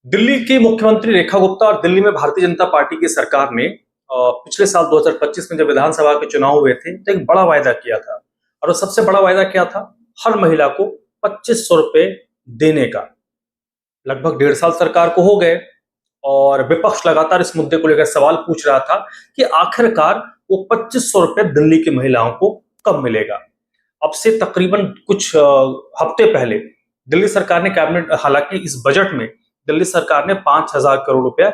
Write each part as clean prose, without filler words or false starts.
दिल्ली की मुख्यमंत्री रेखा गुप्ता और दिल्ली में भारतीय जनता पार्टी की सरकार ने पिछले साल 2025 में जब विधानसभा के चुनाव हुए थे तो एक बड़ा वायदा किया था। और वो सबसे बड़ा वायदा क्या था? हर महिला को 2500 रुपए देने का। लगभग 1.5 साल सरकार को हो गए और विपक्ष लगातार इस मुद्दे को लेकर सवाल पूछ रहा था कि आखिरकार वो 2500 रुपए दिल्ली की महिलाओं को कब मिलेगा। अब से तकरीबन कुछ हफ्ते पहले दिल्ली सरकार ने कैबिनेट, हालांकि इस बजट में दिल्ली सरकार ने 5,000 करोड़ रुपया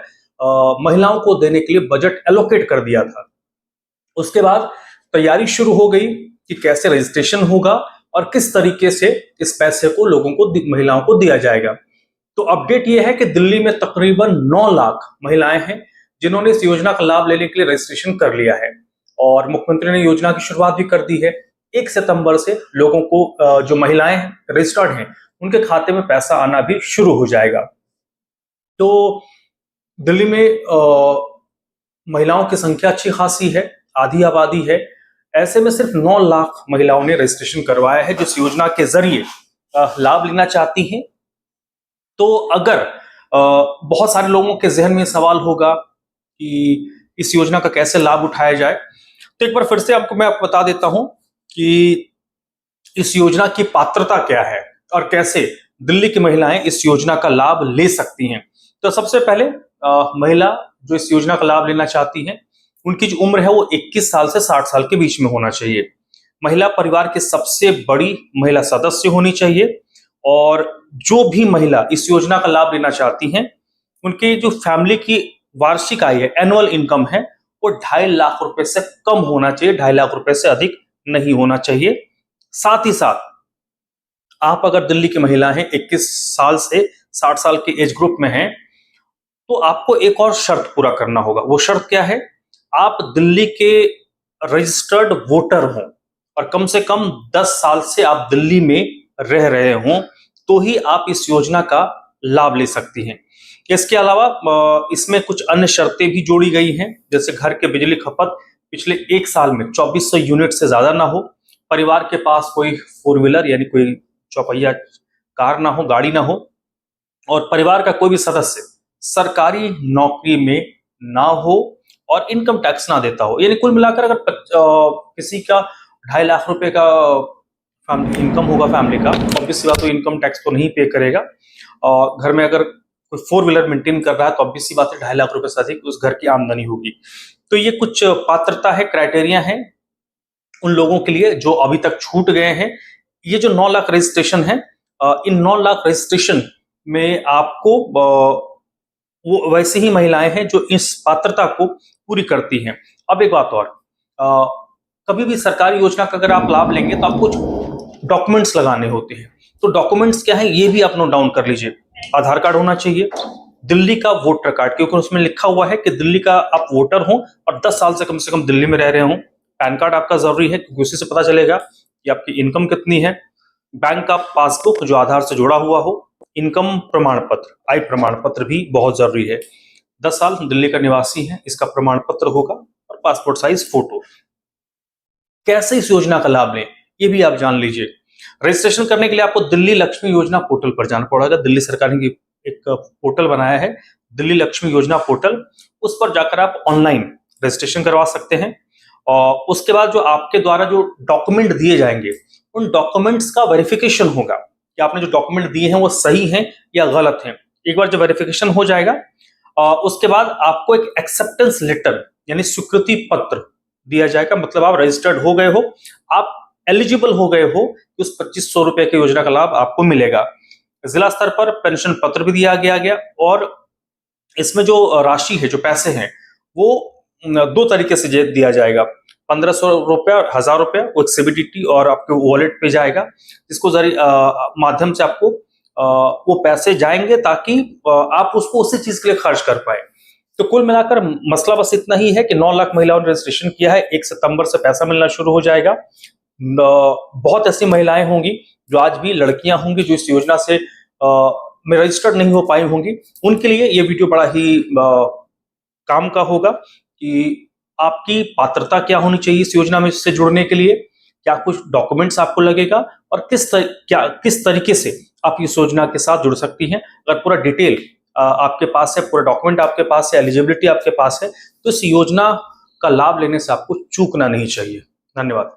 महिलाओं को देने के लिए बजट एलोकेट कर दिया था। उसके बाद तैयारी शुरू हो गई कि कैसे रजिस्ट्रेशन होगा और किस तरीके से इस पैसे को लोगों को, महिलाओं को दिया जाएगा। तो अपडेट यह है कि दिल्ली में तकरीबन 9 लाख महिलाएं हैं जिन्होंने इस योजना का लाभ लेने के लिए रजिस्ट्रेशन कर लिया है और मुख्यमंत्री ने योजना की शुरुआत भी कर दी है। 1 सितंबर से लोगों को, जो महिलाएं रजिस्टर्ड हैं, उनके खाते में पैसा आना भी शुरू हो जाएगा। तो दिल्ली में महिलाओं की संख्या अच्छी खासी है, आधी आबादी है। ऐसे में सिर्फ 9 लाख महिलाओं ने रजिस्ट्रेशन करवाया है जो इस योजना के जरिए लाभ लेना चाहती हैं। तो अगर बहुत सारे लोगों के जहन में सवाल होगा कि इस योजना का कैसे लाभ उठाया जाए, तो एक बार फिर से मैं आपको बता देता हूं कि इस योजना की पात्रता क्या है और कैसे दिल्ली की महिलाएं इस योजना का लाभ ले सकती हैं। तो सबसे पहले महिला जो इस योजना का लाभ लेना चाहती हैं, उनकी जो उम्र है वो 21 साल से 60 साल के बीच में होना चाहिए। महिला परिवार की सबसे बड़ी महिला सदस्य होनी चाहिए और जो भी महिला इस योजना का लाभ लेना चाहती हैं, उनकी जो फैमिली की वार्षिक आय है, एनुअल इनकम है, वो 2.5 लाख रुपए से कम होना चाहिए, 2.5 लाख रुपए से अधिक नहीं होना चाहिए। साथ ही साथ आप अगर दिल्ली की महिला हैं, 21 साल से 60 साल के एज ग्रुप में हैं, तो आपको एक और शर्त पूरा करना होगा। वो शर्त क्या है? आप दिल्ली के रजिस्टर्ड वोटर हों और कम से कम 10 साल से आप दिल्ली में रह रहे हों, तो ही आप इस योजना का लाभ ले सकती हैं। इसके अलावा इसमें कुछ अन्य शर्तें भी जोड़ी गई हैं, जैसे घर के बिजली खपत पिछले 1 साल में 2400 यूनिट से ज्यादा ना हो, परिवार के पास कोई 4 व्हीलर यानी कोई चौपहिया कार ना हो, गाड़ी ना हो, और परिवार का कोई भी सदस्य सरकारी नौकरी में ना हो और इनकम टैक्स ना देता हो। यानी कुल मिलाकर अगर किसी का 2.5 लाख रुपए का इनकम होगा फैमिली का, ऑब्वियस सी बात, तो इनकम टैक्स तो नहीं पे करेगा। और घर में अगर कोई 4 व्हीलर मेंटेन कर रहा है तो ऑब्वियस सी बात है 2.5 लाख रुपए से अधिक उस घर की आमदनी होगी। तो ये कुछ पात्रता है, क्राइटेरिया है उन लोगों के लिए जो अभी तक छूट गए हैं। ये जो 9 लाख रजिस्ट्रेशन है, इन 9 लाख रजिस्ट्रेशन में आपको वो वैसी ही महिलाएं हैं जो इस पात्रता को पूरी करती हैं। अब एक बात और, कभी भी सरकारी योजना का अगर आप लाभ लेंगे तो आपको कुछ डॉक्यूमेंट्स लगाने होते हैं। तो डॉक्यूमेंट्स क्या है ये भी आप नोट डाउन कर लीजिए। आधार कार्ड होना चाहिए, दिल्ली का वोटर कार्ड, क्योंकि उसमें लिखा हुआ है कि दिल्ली का आप वोटर हो और 10 साल से कम दिल्ली में रह रहे हो। पैन कार्ड आपका जरूरी है क्योंकि उसी से पता चलेगा कि आपकी इनकम कितनी है। बैंक का पासबुक जो आधार से जुड़ा हुआ हो, इनकम प्रमाण पत्र, आय प्रमाण पत्र भी बहुत जरूरी है। 10 साल दिल्ली का निवासी है, इसका प्रमाण पत्र होगा, और पासपोर्ट साइज फोटो। कैसे इस योजना का लाभ लें ये भी आप जान लीजिए। रजिस्ट्रेशन करने के लिए आपको दिल्ली लक्ष्मी योजना पोर्टल पर जाना पड़ेगा। दिल्ली सरकार ने एक पोर्टल बनाया है, दिल्ली लक्ष्मी योजना पोर्टल। उस पर जाकर आप ऑनलाइन रजिस्ट्रेशन करवा सकते हैं और उसके बाद जो आपके द्वारा जो डॉक्यूमेंट दिए जाएंगे, उन डॉक्यूमेंट्स का वेरिफिकेशन होगा कि आपने जो डॉक्यूमेंट दिए हैं वो सही हैं या गलत हैं। एक बार जब वेरिफिकेशन हो जाएगा, उसके बाद आपको एक एक्सेप्टेंस लेटर यानी स्वीकृति पत्र दिया जाएगा। मतलब आप रजिस्टर्ड हो गए हो, आप एलिजिबल हो गए हो कि उस 2500 रुपए की योजना का लाभ आपको मिलेगा। जिला स्तर पर पेंशन पत्र भी दिया गया और इसमें जो राशि है, जो पैसे हैं, वो 2 तरीके से दिया जाएगा। 1500 रुपया और 1000 रुपया, वो एक सीबीडीटी और आपके वॉलेट पे जाएगा, जिसको माध्यम से आपको वो पैसे जाएंगे ताकि आप उसको उसी चीज के लिए खर्च कर पाए। तो कुल मिलाकर मसला बस इतना ही है कि 9 लाख महिलाओं ने रजिस्ट्रेशन किया है, 1 सितंबर से पैसा मिलना शुरू हो जाएगा। बहुत ऐसी महिलाएं होंगी जो आज भी लड़कियां होंगी जो इस योजना से में रजिस्टर्ड नहीं हो पाई होंगी, उनके लिए ये वीडियो बड़ा ही काम का होगा कि आपकी पात्रता क्या होनी चाहिए इस योजना में से जुड़ने के लिए, क्या कुछ डॉक्यूमेंट्स आपको लगेगा और किस तरीके से आप इस योजना के साथ जुड़ सकती हैं। अगर पूरा डिटेल आपके पास है, पूरे डॉक्यूमेंट आपके पास है, एलिजिबिलिटी आपके पास है, तो इस योजना का लाभ लेने से आपको चूकना नहीं चाहिए। धन्यवाद।